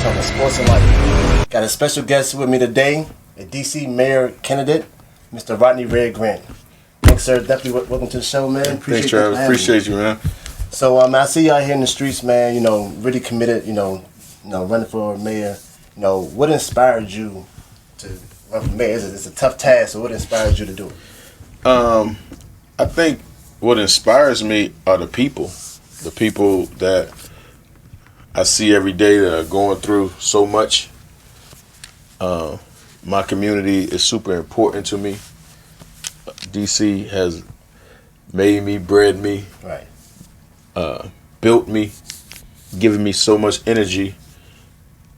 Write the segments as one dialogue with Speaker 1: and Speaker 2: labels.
Speaker 1: talking sports and life. Got a special guest with me today, a DC mayor candidate, Mr. Rodney Red Grant. Thanks, sir. Definitely welcome to the show, man.
Speaker 2: Thanks, Travis. Appreciate you, man.
Speaker 1: So, I see you out here in the streets, man. You know, really committed. Running for mayor. You know, what inspired you to run for mayor? It's a tough task. So, what inspired you to do it?
Speaker 2: I think what inspires me are the people that I see every day that are going through so much. My community is super important to me. DC has made me, bred me,
Speaker 1: Right.
Speaker 2: Built me, given me so much energy,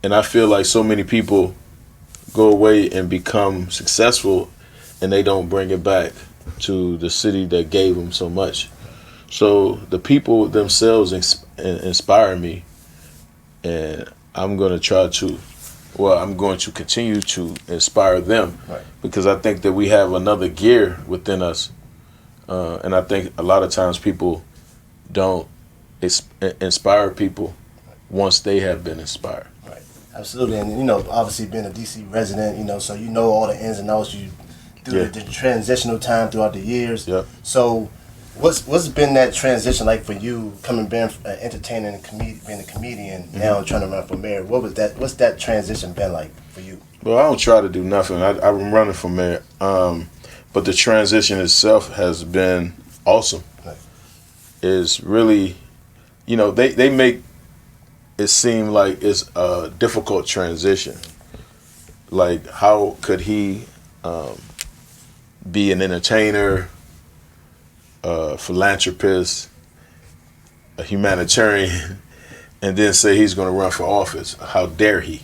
Speaker 2: and I feel like so many people go away and become successful, and they don't bring it back to the city that gave them so much. So the people themselves inspire me, and I'm going to continue to inspire them,
Speaker 1: Right.
Speaker 2: because I think that we have another gear within us, and I think a lot of times people don't inspire people once they have been inspired.
Speaker 1: Right. Absolutely. And, obviously being a DC resident, so you know all the ins and outs. You through the transitional time throughout the years.
Speaker 2: Yep.
Speaker 1: So what's been that transition like for you, being entertaining and being a comedian, now trying to run for mayor? What's that transition been like for you?
Speaker 2: Well, I don't try to do nothing. I'm running for mayor, but the transition itself has been awesome.
Speaker 1: Right.
Speaker 2: It's really, they make it seem like it's a difficult transition. Like, how could he be an entertainer, a philanthropist, a humanitarian, and then say he's going to run for office? How dare he?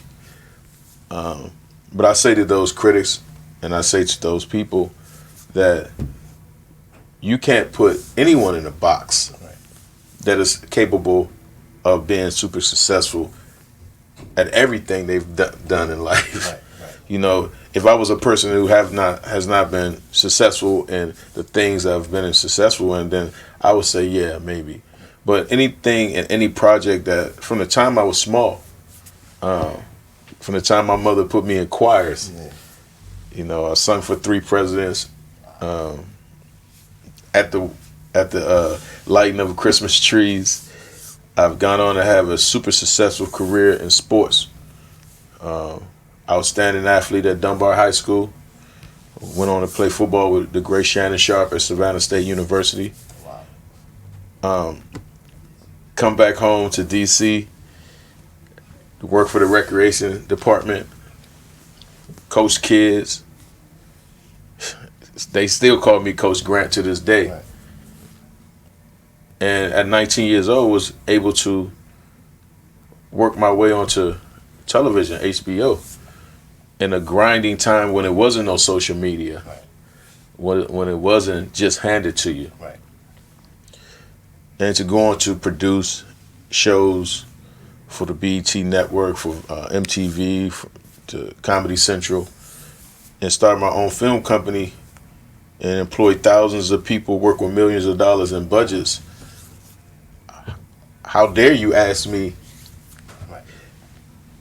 Speaker 2: But I say to those critics, and I say to those people, that you can't put anyone in a box that is capable of being super successful at everything they've done in life.
Speaker 1: Right.
Speaker 2: If I was a person who has not been successful in the things I've been successful in, then I would say, yeah, maybe. But anything and any project that, from the time I was small, from the time my mother put me in choirs, I sung for 3 presidents, at the lighting of Christmas trees. I've gone on to have a super successful career in sports. Outstanding athlete at Dunbar High School. Went on to play football with the great Shannon Sharp at Savannah State University.
Speaker 1: Wow.
Speaker 2: Come back home to DC to work for the recreation department. Coach kids. They still call me Coach Grant to this day.
Speaker 1: Right.
Speaker 2: And at 19 years old, was able to work my way onto television, HBO, in a grinding time when it wasn't no social media, when it wasn't just handed to you.
Speaker 1: Right.
Speaker 2: And to go on to produce shows for the BET Network, for MTV, to Comedy Central, and start my own film company and employ thousands of people, work with millions of dollars in budgets. How dare you ask me,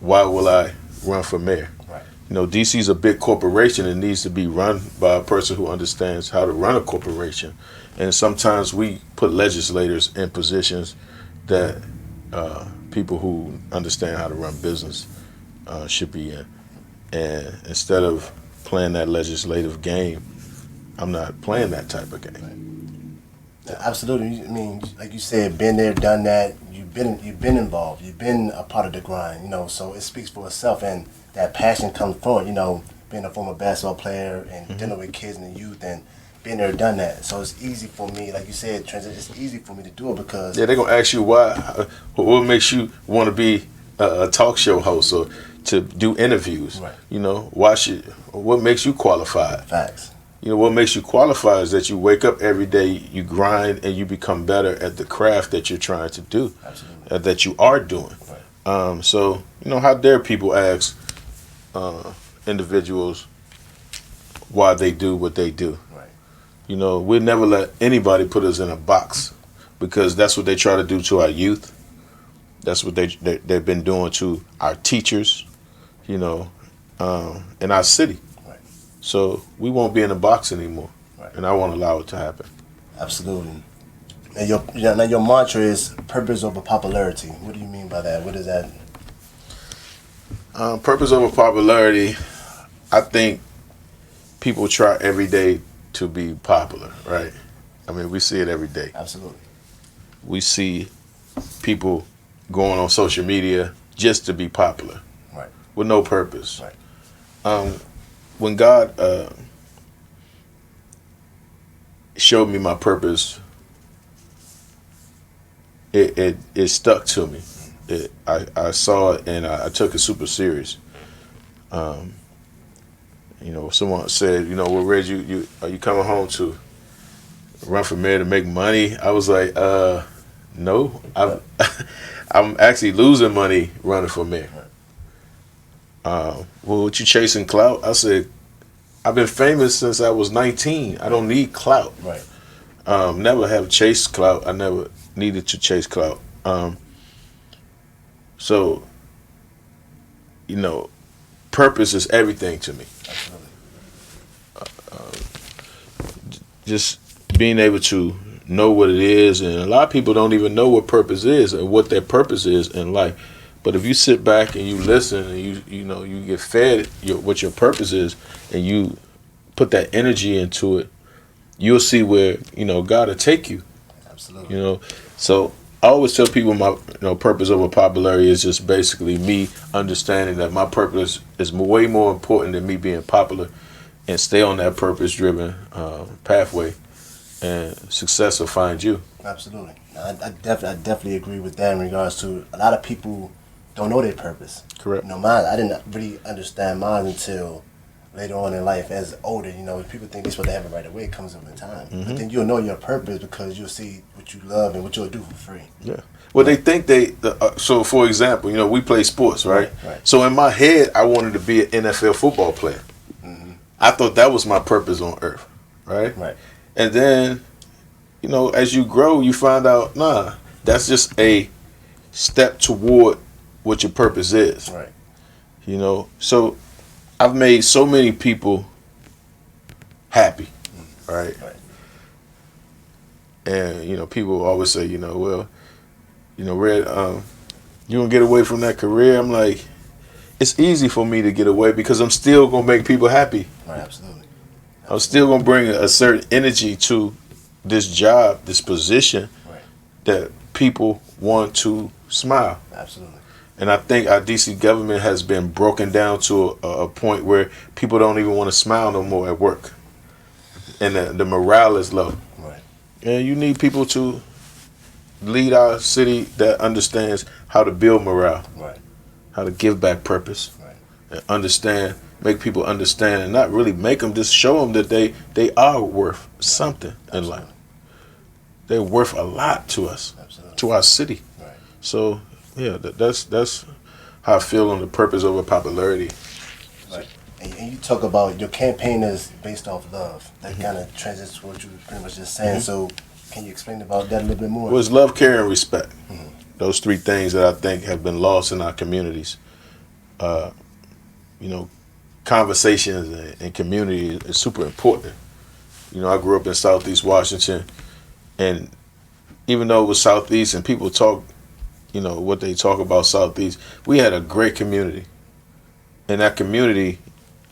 Speaker 2: why will I run for mayor?
Speaker 1: Right.
Speaker 2: DC's a big corporation and needs to be run by a person who understands how to run a corporation. And sometimes we put legislators in positions that people who understand how to run business should be in. And instead of playing that legislative game, I'm not playing that type of game.
Speaker 1: Right. Absolutely. I mean, like you said, been there, done that. You've been involved. You've been a part of the grind. So it speaks for itself, and that passion comes from being a former basketball player and dealing with kids and youth and being there, done that. So it's easy for me, like you said, it's easy for me to do it because
Speaker 2: they're gonna ask you why. What makes you want to be a talk show host or to do interviews?
Speaker 1: Right.
Speaker 2: What makes you qualified?
Speaker 1: Facts.
Speaker 2: What makes you qualified is that you wake up every day, you grind, and you become better at the craft that you're trying to do, that you are doing.
Speaker 1: Right.
Speaker 2: So, how dare people ask individuals why they do what they do?
Speaker 1: Right.
Speaker 2: We'll never let anybody put us in a box, because that's what they try to do to our youth. That's what they've been doing to our teachers, you know, in our city.
Speaker 1: Right.
Speaker 2: So we won't be in a box anymore,
Speaker 1: Right.
Speaker 2: and I won't allow it to happen.
Speaker 1: Absolutely. And your mantra is purpose over popularity. What do you mean by that? What is that?
Speaker 2: Purpose over popularity. I think people try every day to be popular, right? I mean, we see it every day.
Speaker 1: Absolutely.
Speaker 2: We see people going on social media just to be popular,
Speaker 1: Right.
Speaker 2: with no purpose.
Speaker 1: Right.
Speaker 2: When God showed me my purpose, it stuck to me. I saw it and I took it super serious. You know, someone said, you know, well, Reg, you are you coming home to run for mayor to make money? I was like, no, I'm actually losing money running for mayor. Well, what you chasing clout? I said, I've been famous since I was 19. I don't need clout.
Speaker 1: Right.
Speaker 2: Never have chased clout. I never needed to chase clout. So, you know, purpose is everything to me.
Speaker 1: Absolutely.
Speaker 2: Just being able to know what it is, and a lot of people don't even know what purpose is or what their purpose is in life. But if you sit back and you listen and you know you get fed what your purpose is, and you put that energy into it, you'll see where, you know, God will take you.
Speaker 1: Absolutely.
Speaker 2: You know, so I always tell people my purpose over popularity is just basically me understanding that my purpose is way more important than me being popular, and stay on that purpose-driven pathway, and success will find you.
Speaker 1: Absolutely. I definitely agree with that in regards to a lot of people don't know their purpose.
Speaker 2: Correct.
Speaker 1: You know, mine, I didn't really understand mine until later on in life as older. You know, people think they're supposed to have it right away. It comes up in time.
Speaker 2: Mm-hmm.
Speaker 1: But then you'll know your purpose because you'll see what you love and what you'll do for free.
Speaker 2: Yeah. Well, they think so for example, you know, we play sports, right?
Speaker 1: Right.
Speaker 2: So in my head, I wanted to be an NFL football player.
Speaker 1: Mm-hmm.
Speaker 2: I thought that was my purpose on earth, right?
Speaker 1: Right.
Speaker 2: And then, you know, as you grow, you find out, nah, that's just a step toward what your purpose is.
Speaker 1: Right.
Speaker 2: You know, so I've made so many people happy, right?
Speaker 1: Right.
Speaker 2: And, you know, people always say, you know, well, you know, Red, you gonna get away from that career? I'm like, it's easy for me to get away because I'm still gonna make people happy.
Speaker 1: Right. Absolutely.
Speaker 2: I'm still gonna bring a certain energy to this job, this position,
Speaker 1: Right.
Speaker 2: that people want to smile.
Speaker 1: Absolutely.
Speaker 2: And I think our DC government has been broken down to a point where people don't even want to smile no more at work. And the morale is low.
Speaker 1: Right.
Speaker 2: And you need people to lead our city that understands how to build morale,
Speaker 1: Right.
Speaker 2: how to give back purpose,
Speaker 1: Right.
Speaker 2: and understand, make people understand, and not really make them, just show them that they are worth something in
Speaker 1: Absolutely.
Speaker 2: life. They're worth a lot to us,
Speaker 1: Absolutely.
Speaker 2: to our city.
Speaker 1: Right.
Speaker 2: So yeah, that's how I feel on the purpose over popularity.
Speaker 1: Right. And you talk about your campaign is based off love. That kind of translates to what you were pretty much just saying. So can you explain about that a little bit more?
Speaker 2: Well, it's love, care, and respect. Those three things that I think have been lost in our communities. You know, conversations and community is super important. You know, I grew up in Southeast Washington, and even though it was Southeast and people talk, you know, what they talk about Southeast, we had a great community. And that community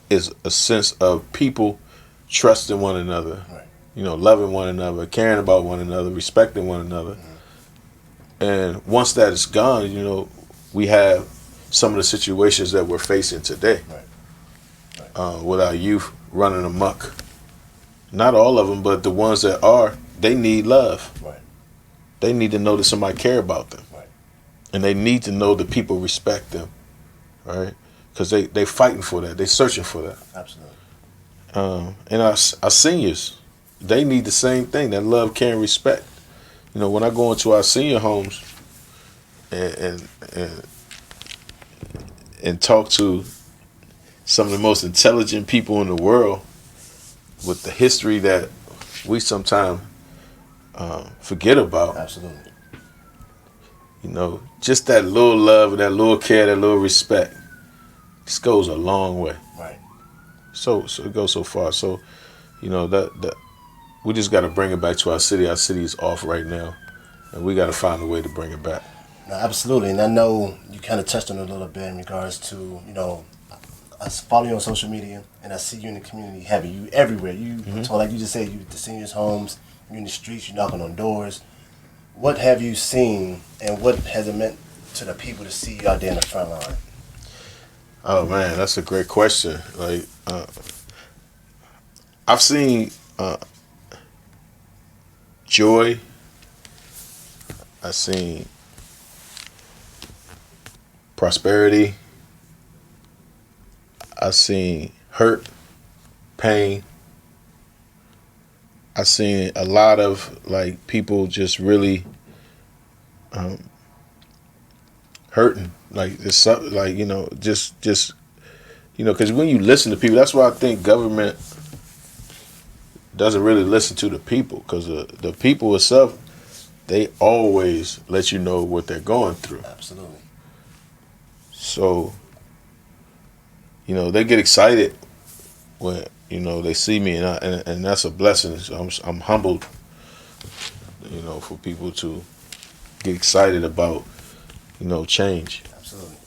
Speaker 2: is a sense of people trusting one another,
Speaker 1: Right.
Speaker 2: you know, loving one another, caring about one another, respecting one another. And once that is gone, you know, we have some of the situations that we're facing today.
Speaker 1: Right.
Speaker 2: With our youth running amok. Not all of them, but the ones that are, they need love.
Speaker 1: Right.
Speaker 2: They need to know that somebody care about them.
Speaker 1: Right.
Speaker 2: And they need to know that people respect them, right? Because they fighting for that. They searching for that.
Speaker 1: Absolutely.
Speaker 2: And our seniors, they need the same thing, that love, care, and respect. You know, when I go into our senior homes and talk to some of the most intelligent people in the world with the history that we sometimes forget about,
Speaker 1: Absolutely.
Speaker 2: You know, just that little love, that little care, that little respect, this goes a long way.
Speaker 1: Right.
Speaker 2: So it goes so far. So, you know, that we just got to bring it back to our city. Our city is off right now, and we got to find a way to bring it back.
Speaker 1: No, absolutely. And I know you kind of touched on it a little bit in regards to, you know, I follow you on social media, and I see you in the community, having you everywhere. You, so like you just said, you at the seniors' homes, you're in the streets, you're knocking on doors. What have you seen, and what has it meant to the people to see you out there in the front line?
Speaker 2: Oh man, that's a great question. Like, I've seen joy. I've seen prosperity. I've seen hurt, pain. I've seen a lot of like people just really hurting. Like it's something like, you know, just you know, because when you listen to people, that's why I think government doesn't really listen to the people, because the people itself, they always let you know what they're going through.
Speaker 1: Absolutely.
Speaker 2: So, you know, they get excited when, you know, they see me, and that's a blessing. So I'm humbled, you know, for people to get excited about, you know, change.
Speaker 1: Absolutely.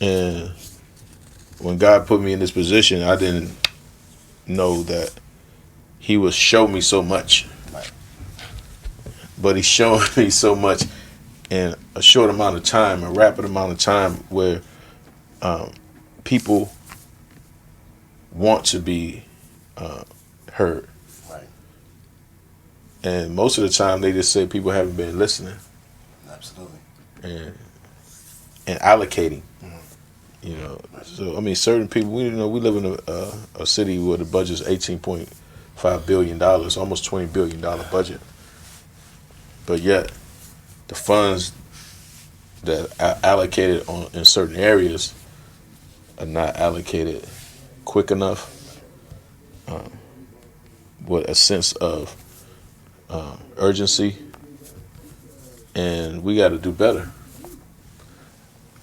Speaker 2: And when God put me in this position, I didn't know that He would show me so much.
Speaker 1: Right.
Speaker 2: But He showed me so much in a short amount of time, a rapid amount of time, where people want to be heard.
Speaker 1: Right.
Speaker 2: And most of the time, they just say people haven't been listening
Speaker 1: Absolutely.
Speaker 2: and allocating. You know, so I mean, certain people. We, you know, we live in a city where the budget is $18.5 billion, almost $20 billion budget. But yet, the funds that are allocated in certain areas are not allocated quick enough, with a sense of urgency, and we got to do better.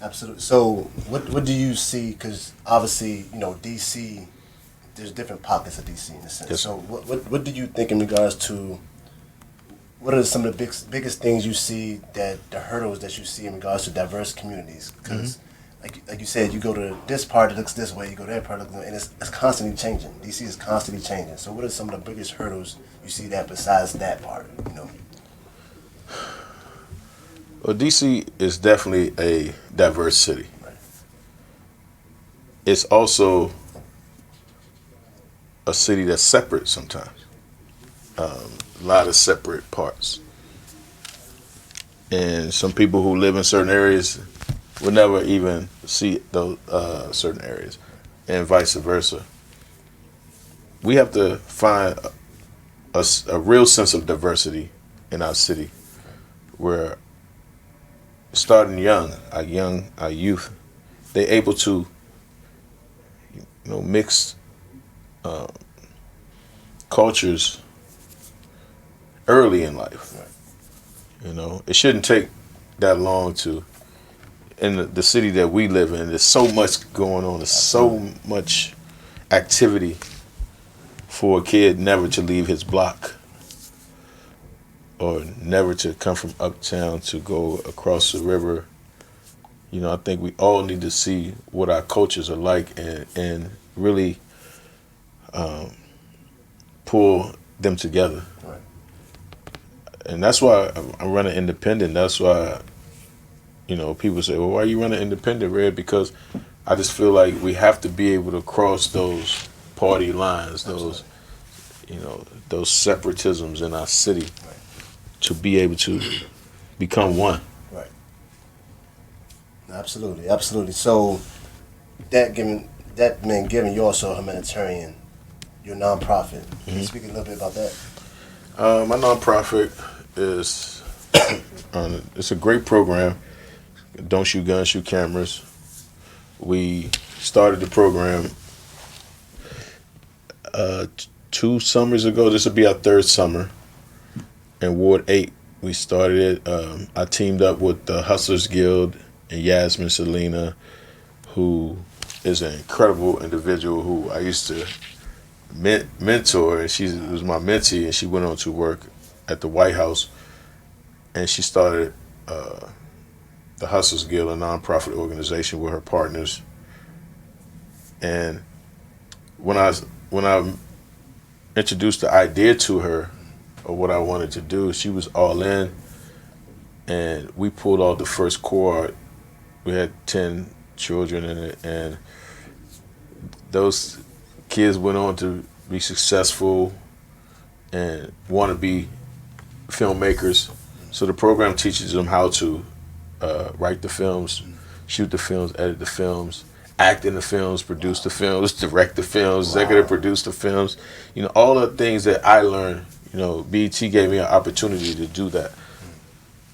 Speaker 1: Absolutely. So, what do you see? Because obviously, you know, DC, there's different pockets of DC in a sense.
Speaker 2: Yes.
Speaker 1: So, what do you think in regards to what are some of the biggest things you see, that the hurdles that you see in regards to diverse communities? Because, like you said, you go to this part, it looks this way. You go to that part, and it's constantly changing. DC is constantly changing. So, what are some of the biggest hurdles you see that besides that part? You know.
Speaker 2: Well, DC is definitely a diverse city.
Speaker 1: Right.
Speaker 2: It's also a city that's separate sometimes. A lot of separate parts. And some people who live in certain areas will never even see those certain areas, and vice versa. We have to find a real sense of diversity in our city, where starting young, our youth, they're able to, you know, mix cultures early in life.
Speaker 1: Right.
Speaker 2: You know, it shouldn't take that long to. In the city that we live in, there's so much going on. There's so much activity for a kid never to leave his block, or never to come from uptown to go across the river. You know, I think we all need to see what our cultures are like, and really pull them together.
Speaker 1: Right.
Speaker 2: And that's why I'm running independent. That's why, you know, people say, well, why are you running independent, Red? Because I just feel like we have to be able to cross those party lines, those, you know, those separatisms in our city,
Speaker 1: Right.
Speaker 2: to be able to become one.
Speaker 1: Right. Absolutely, absolutely. So giving you also a humanitarian, your nonprofit. Can you speak a little bit about that?
Speaker 2: My nonprofit is it's a great program. Don't Shoot Guns, Shoot Cameras. We started the program 2 summers ago. This will be our 3rd summer. In Ward 8, we started it. I teamed up with the Hustlers Guild and Yasmin Selena, who is an incredible individual who I used to mentor, and she was my mentee, and she went on to work at the White House, and she started the Hustlers Guild, a nonprofit organization with her partners. And when I introduced the idea to her of what I wanted to do, she was all in, and we pulled off the first cohort. We had 10 children in it, and those kids went on to be successful and want to be filmmakers. So the program teaches them how to write the films, shoot the films, edit the films, act in the films, produce the films, direct the films, executive produce the films. You know, all the things that I learned, you know, BET gave me an opportunity to do that.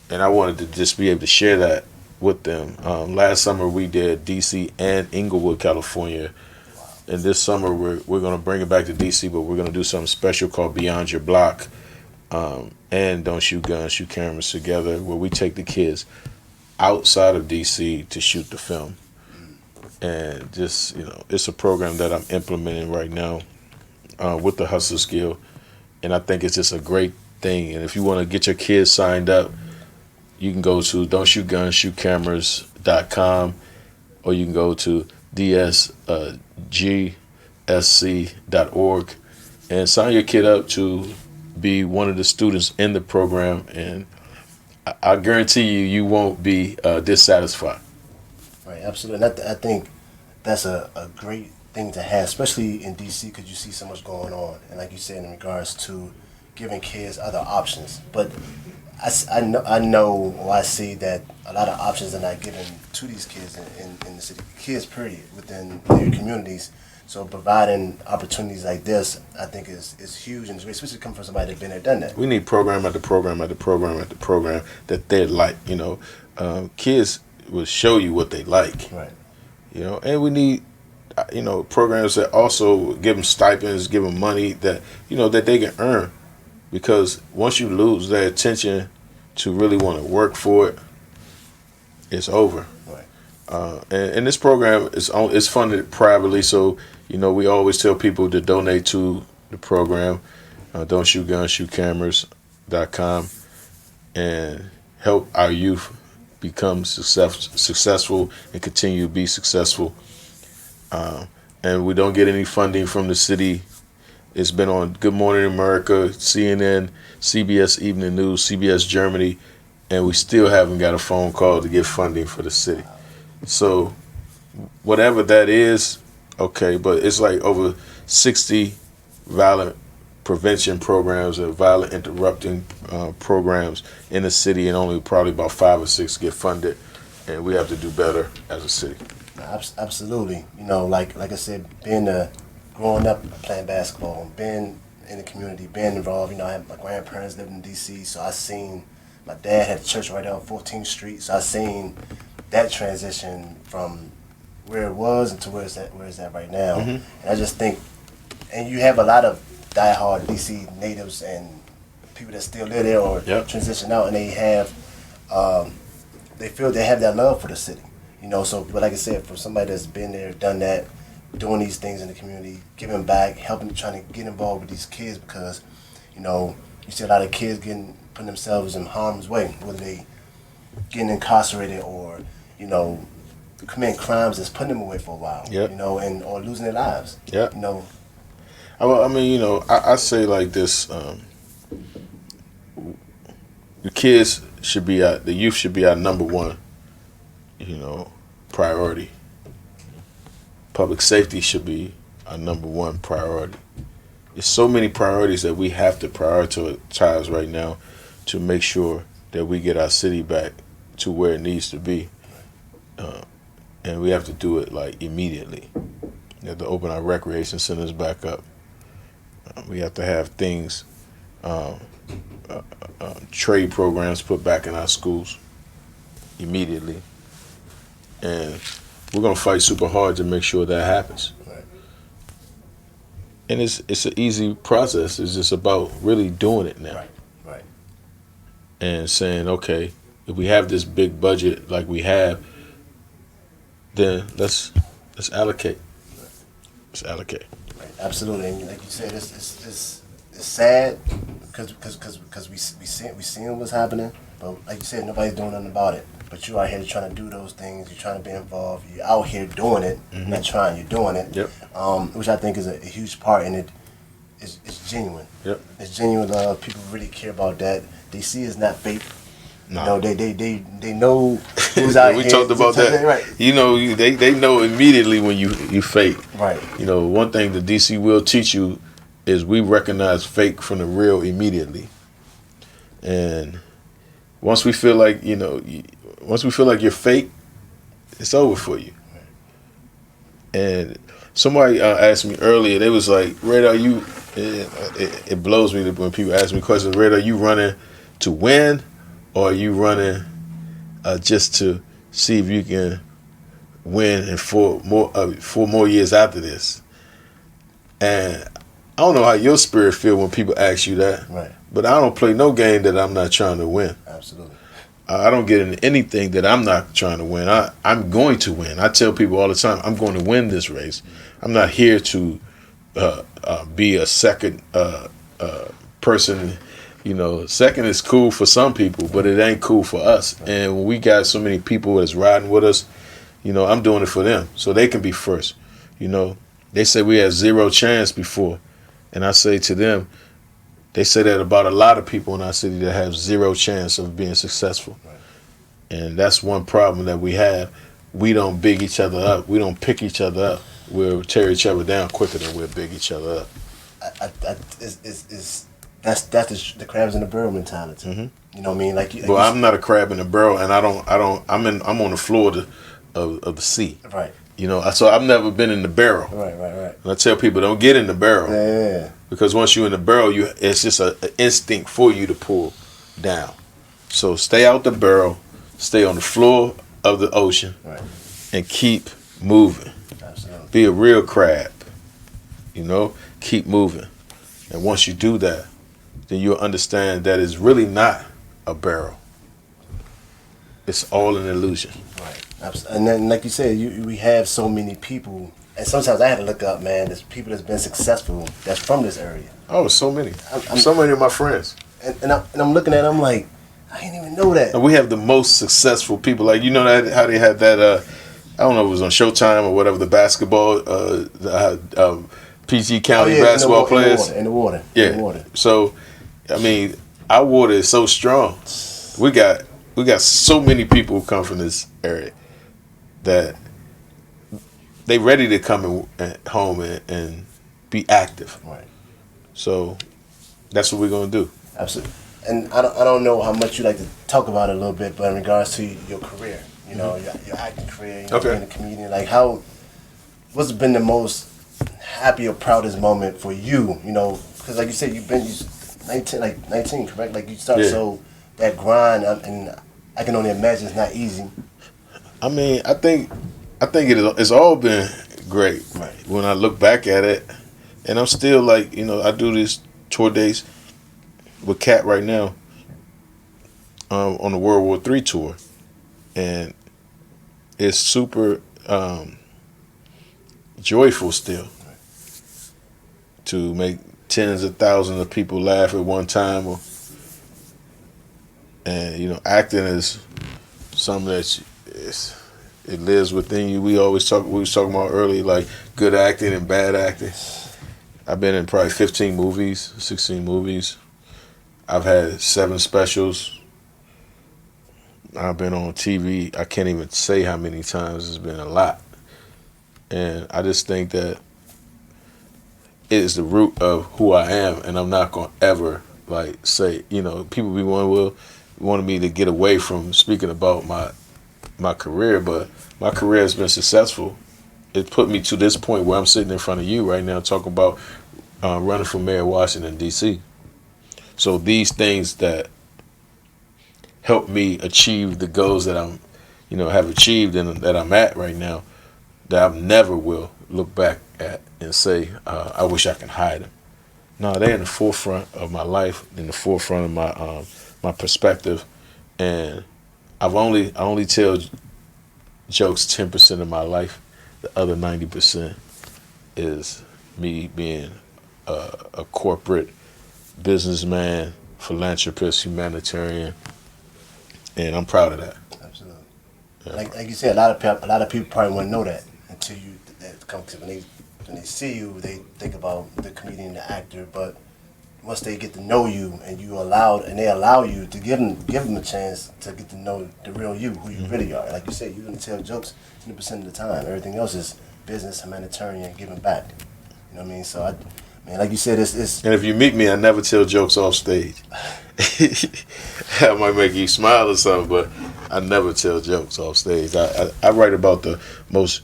Speaker 2: And I wanted to just be able to share that with them. Last summer we did DC and Inglewood, California. And this summer we're going to bring it back to DC, but we're going to do something special called Beyond Your Block and Don't Shoot Guns, Shoot Cameras together, where we take the kids outside of DC to shoot the film. And just, you know, it's a program that I'm implementing right now with the Hustlers Guild. And I think it's just a great thing. And if you want to get your kids signed up, you can go to don'tshootguns.shootcameras.com, or you can go to dsgsc.org and sign your kid up to be one of the students in the program. And I guarantee you won't be dissatisfied.
Speaker 1: Right, absolutely. And I think that's a great thing to have, especially in DC, because you see so much going on. And like you said, in regards to giving kids other options. But I know or I see that a lot of options are not given to these kids in the city, kids period, within their communities. So providing opportunities like this, I think is huge, and especially coming from somebody that's been there, done that.
Speaker 2: We need program after program after program after program that they like. You know, kids will show you what they like.
Speaker 1: Right.
Speaker 2: You know, and we need, you know, programs that also give them stipends, give them money that, you know, that they can earn. Because once you lose their attention to really want to work for it, it's over.
Speaker 1: Right.
Speaker 2: And this program is funded privately, so, you know, we always tell people to donate to the program, Don't Shoot Guns, ShootCameras.com, and help our youth become successful and continue to be successful. And we don't get any funding from the city. It's been on Good Morning America, CNN, CBS Evening News, CBS Germany, and we still haven't got a phone call to get funding for the city. So whatever that is, okay, but it's like over 60 violent prevention programs and violent interrupting programs in the city, and only probably about 5 or 6 get funded, and we have to do better as a city.
Speaker 1: Absolutely. You know, like I said, growing up playing basketball, being in the community, being involved. You know, my grandparents lived in D.C., so I seen my dad had a church right there on 14th Street, so I seen that transition from where it was into where it's at right now. Mm-hmm. And I just think, and you have a lot of diehard D.C. natives and people that still live there or transition out, and they feel they have that love for the city. You know, so, but like I said, for somebody that's been there, done that, doing these things in the community, giving back, helping, trying to get involved with these kids, because, you know, you see a lot of kids putting themselves in harm's way, whether they getting incarcerated or, you know, committing crimes that's putting them away for a while, you know, and or losing their lives. You know.
Speaker 2: Well, I mean, you know, I say like this: the youth should be our number one, you know, priority. Public safety should be our number one priority. There's so many priorities that we have to prioritize right now to make sure that we get our city back to where it needs to be. And we have to do it like immediately. We have to open our recreation centers back up. We have to have things, trade programs put back in our schools immediately. And we're going to fight super hard to make sure that happens.
Speaker 1: Right.
Speaker 2: And it's an easy process. It's just about really doing it now.
Speaker 1: Right.
Speaker 2: and saying, okay, if we have this big budget like we have, then let's allocate. Let's allocate.
Speaker 1: Right. Absolutely, and like you said, it's sad because we seeing what's happening, but like you said, nobody's doing nothing about it. But you out here trying to do those things. You're trying to be involved. You're out here doing it, not trying. You're doing it.
Speaker 2: Yep.
Speaker 1: Which I think is a huge part, and it's genuine.
Speaker 2: Yep.
Speaker 1: It's genuine. People really care about that. They see it's not fake.
Speaker 2: No.
Speaker 1: You know, they know who's out
Speaker 2: we
Speaker 1: here.
Speaker 2: talked about that.
Speaker 1: Right.
Speaker 2: You know, they know immediately when you fake.
Speaker 1: Right.
Speaker 2: You know, one thing the DC will teach you is we recognize fake from the real immediately. And once we feel like, once we feel like you're fake, it's over for you. And somebody asked me earlier, they was like, Red, are you, it blows me when people ask me questions, Red, are you running to win, or are you running just to see if you can win in 4 more years after this? And I don't know how your spirit feel when people ask you that,
Speaker 1: Right.
Speaker 2: but I don't play no game that I'm not trying to win.
Speaker 1: Absolutely.
Speaker 2: I don't get into anything that I'm not trying to win. I'm going to win. I tell people all the time, I'm going to win this race. I'm not here to be a second person. You know, second is cool for some people, but it ain't cool for us. And when we got so many people that's riding with us, I'm doing it for them so they can be first. They say we had 0 chance before, and I say to them, they say that about a lot of people in our city that have 0 chance of being successful.
Speaker 1: Right.
Speaker 2: And that's one problem that we have. We don't big each other up. We don't pick each other up. We'll tear each other down quicker than we'll big each other up.
Speaker 1: That's the crabs in the barrel mentality.
Speaker 2: Mm-hmm.
Speaker 1: You know what I mean? Like
Speaker 2: I'm not a crab in the barrel, and I'm on the floor of the sea.
Speaker 1: Right.
Speaker 2: So I've never been in the barrel.
Speaker 1: Right.
Speaker 2: And I tell people, don't get in the barrel.
Speaker 1: Yeah.
Speaker 2: Because once you're in the barrel, it's just an instinct for you to pull down. So stay out the barrel, stay on the floor of the ocean,
Speaker 1: Right.
Speaker 2: and keep moving.
Speaker 1: Absolutely.
Speaker 2: Be a real crab. Keep moving. And once you do that, then you'll understand that it's really not a barrel. It's all an illusion.
Speaker 1: Right. And then, like you said, we have so many people, and sometimes I had to look up, man. There's people that's been successful that's from this area.
Speaker 2: Oh, so many. So many of my friends.
Speaker 1: And I'm looking at them like, I didn't even know that.
Speaker 2: And we have the most successful people. Like, how they had that, I don't know if it was on Showtime or whatever, the basketball, PG County basketball players.
Speaker 1: In the water.
Speaker 2: Yeah.
Speaker 1: In the water.
Speaker 2: So, I mean, our water is so strong. We got so many people who come from this area that they ready to come home and be active.
Speaker 1: Right.
Speaker 2: So that's what we're gonna do.
Speaker 1: Absolutely. And I don't know how much you like to talk about it a little bit, but in regards to your career, your acting career, being a comedian, like what's been the most happy or proudest moment for you? Because like you said, you've been 19, correct? Like you started, so that grind, and I can only imagine it's not easy.
Speaker 2: I mean, I think it's all been great.
Speaker 1: Right.
Speaker 2: When I look back at it, and I'm still like, I do these tour dates with Cat right now on the World War III tour, and it's super joyful still to make tens of thousands of people laugh at one time, and acting is something that it lives within you. We was talking about earlier, like good acting and bad acting. I've been in probably 15 movies, 16 movies. I've had 7 specials. I've been on TV. I can't even say how many times. It's been a lot. And I just think that it is the root of who I am, and I'm not going to ever say, people be wanting me to get away from speaking about my career, but my career has been successful. It put me to this point where I'm sitting in front of you right now talking about running for mayor of Washington, D.C. So these things that help me achieve the goals that I'm, have achieved and that I'm at right now, that I never will look back at and say, I wish I could hide them. No, they're in the forefront of my life, in the forefront of my perspective, and I only tell jokes 10% of my life. The other 90% is me being a corporate businessman, philanthropist, humanitarian, and I'm proud of that.
Speaker 1: Absolutely.
Speaker 2: Yeah.
Speaker 1: Like you said, a lot of people probably wouldn't know that until you that come to when they see you, they think about the comedian, the actor. But once they get to know you and they allow you to give them a chance to get to know the real you, who you really are. Like you said, you're gonna tell jokes 20% of the time. Everything else is business, humanitarian, giving back. You know what I mean? So like you said, it's
Speaker 2: And if you meet me, I never tell jokes off stage. I might make you smile or something, but I never tell jokes off stage. I write about the most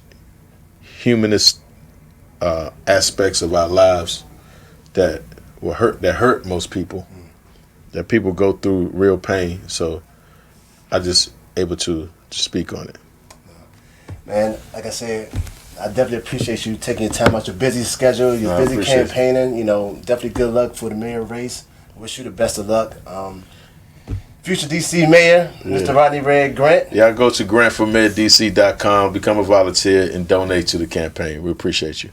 Speaker 2: humanist aspects of our lives that hurt most people, that people go through real pain. So I just able to speak on it.
Speaker 1: Man, like I said, I definitely appreciate you taking your time out your busy schedule, your
Speaker 2: I
Speaker 1: busy
Speaker 2: appreciate it.
Speaker 1: campaigning. You know, definitely good luck for the mayor race. Wish you the best of luck. Future DC Mayor, Mr. Rodney Red Grant.
Speaker 2: Y'all go to grantformairdc.com, become a volunteer, and donate to the campaign. We appreciate you.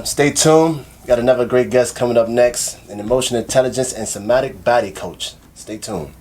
Speaker 1: Stay tuned. Got another great guest coming up next, an emotional intelligence and somatic body coach. Stay tuned.